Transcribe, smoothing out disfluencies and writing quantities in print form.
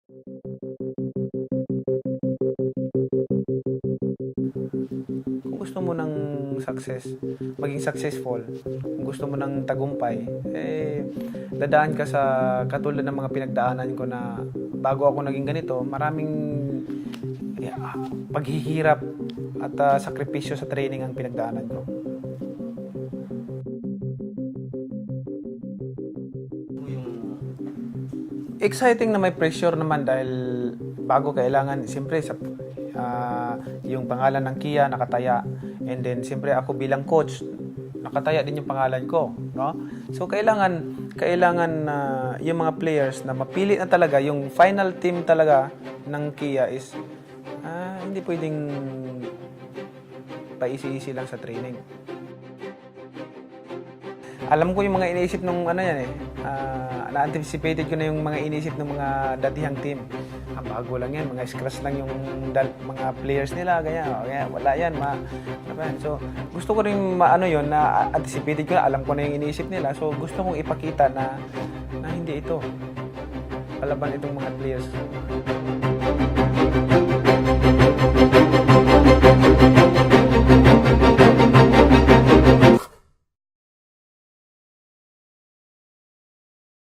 Kung gusto mo ng maging successful, kung gusto mo ng tagumpay, dadaan ka sa katulad ng mga pinagdaanan ko na bago ako naging ganito, maraming paghihirap at sakripisyo sa training ang pinagdaanan ko. Exciting na may pressure naman dahil bago kailangan, siyempre yung pangalan ng Kia nakataya, and then siyempre ako bilang coach nakataya din yung pangalan ko, no? So kailangan yung mga players na mapili na talaga yung final team talaga ng Kia is hindi pwedeng paisi-isi lang sa training. Alam ko yung mga iniisip nung na-anticipated ko na yung mga iniisip ng mga datihang team. Bago lang yan, mga scratch lang yung mga players nila, ganyan. Wala yan, So, gusto ko rin yun, na anticipated ko na, alam ko na yung iniisip nila. So, gusto kong ipakita na hindi ito. Palaban itong mga players.